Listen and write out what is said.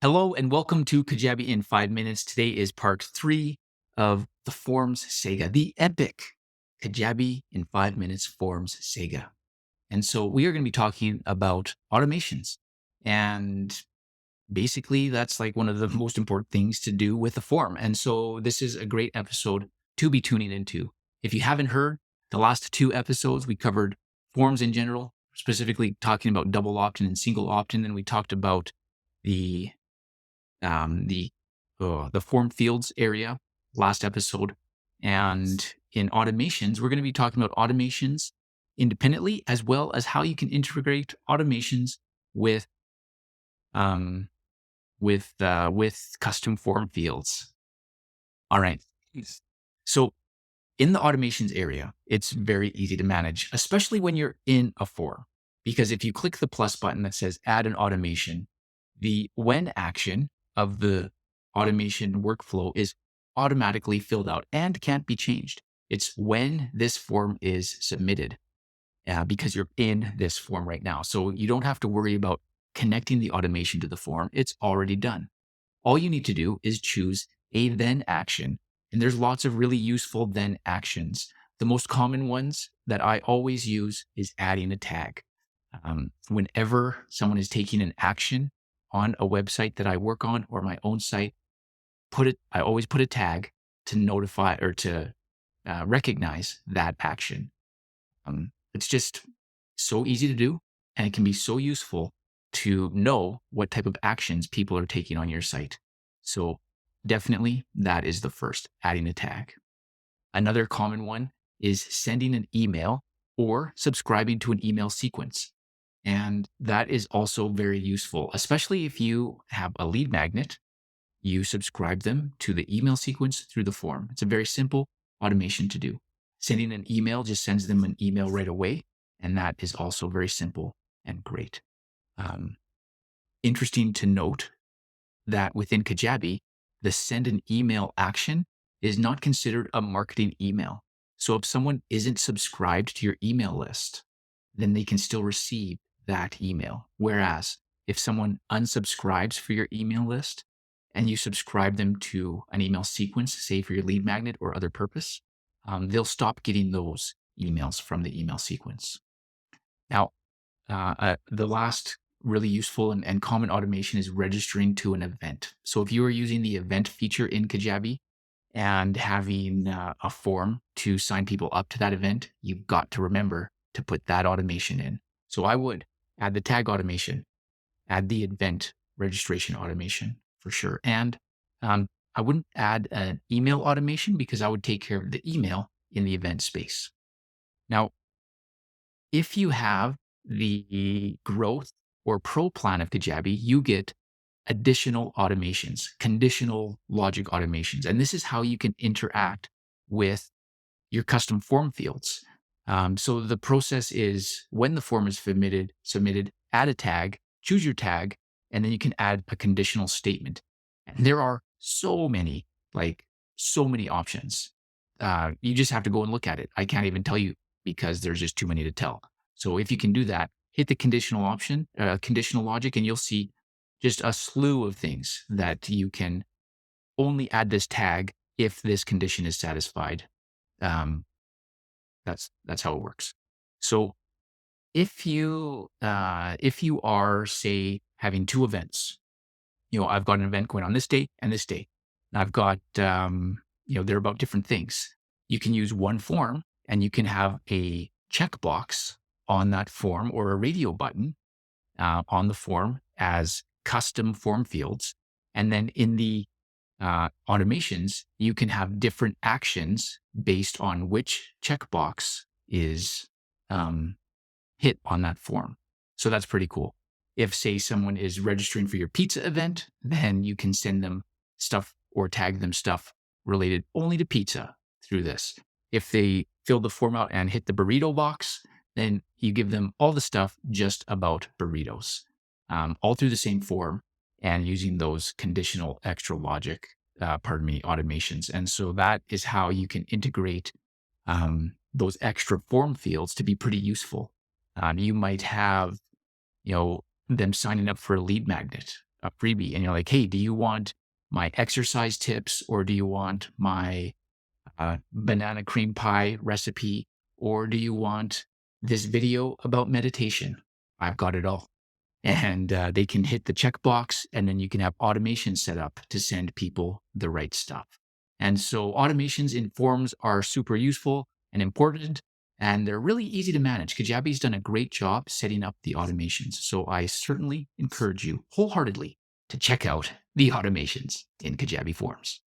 Hello and welcome to Kajabi in 5 minutes. Today is part 3 of the Forms Saga, the epic Kajabi in 5 minutes Forms Saga. And so we are going to be talking about automations. And basically, that's like one of the most important things to do with a form. And so this is a great episode to be tuning into. If you haven't heard, the last 2 episodes, we covered forms in general, specifically talking about double opt-in and single opt-in. Then we talked about the um, the the form fields area last episode. And in automations, we're going to be talking about automations independently, as well as how you can integrate automations with um, with custom form fields. All right. So in the automations area, it's very easy to manage, especially when you're in a form, because if you click the plus button that says add an automation, the when action of the automation workflow is automatically filled out and can't be changed. It's when this form is submitted because you're in this form right now. So you don't have to worry about connecting the automation to the form. It's already done. All you need to do is choose a then action. And there's lots of really useful then actions. The most common ones that I always use is adding a tag. Whenever someone is taking an action on a website that I work on or my own site, I always put a tag to notify or to recognize that action. It's just so easy to do, and it can be so useful to know what type of actions people are taking on your site. So definitely that is the first, adding a tag. Another common one is sending an email or subscribing to an email sequence. And that is also very useful, especially if you have a lead magnet, you subscribe them to the email sequence through the form. It's a very simple automation to do. Sending an email just sends them an email right away. And that is also very simple and great. Interesting to note that within Kajabi, the send an email action is not considered a marketing email. So if someone isn't subscribed to your email list, then they can still receive that email. Whereas if someone unsubscribes for your email list and you subscribe them to an email sequence, say for your lead magnet or other purpose, they'll stop getting those emails from the email sequence. Now, the last really useful and common automation is registering to an event. So if you are using the event feature in Kajabi and having a form to sign people up to that event, you've got to remember to put that automation in. So I would add the tag automation, add the event registration automation for sure. And I wouldn't add an email automation because I would take care of the email in the event space. Now, if you have the growth or pro plan of Kajabi, you get additional automations, conditional logic automations. And this is how you can interact with your custom form fields. So the process is when the form is submitted, add a tag, choose your tag, and then you can add a conditional statement. And there are so many options. You just have to go and look at it. I can't even tell you because there's just too many to tell. So if you can do that, hit the conditional logic, and you'll see just a slew of things that you can only add this tag if this condition is satisfied. That's how it works. So if you are, say, having 2 events, I've got an event going on this day and this day. And I've got they're about different things. You can use one form and you can have a checkbox on that form or a radio button on the form as custom form fields. And then in the automations, you can have different actions based on which checkbox is hit on that form. So that's pretty cool. If, say, someone is registering for your pizza event, then you can send them stuff or tag them stuff related only to pizza through this. If they fill the form out and hit the burrito box, then you give them all the stuff just about burritos, all through the same form and using those conditional extra logic, automations. And so that is how you can integrate those extra form fields to be pretty useful. You might have, them signing up for a lead magnet a freebie and you're like, hey, do you want my exercise tips or do you want my banana cream pie recipe or do you want this video about meditation? I've got it all. And they can hit the checkbox and then you can have automation set up to send people the right stuff. And so automations in forms are super useful and important, and they're really easy to manage. Kajabi's done a great job setting up the automations. So I certainly encourage you wholeheartedly to check out the automations in Kajabi Forms.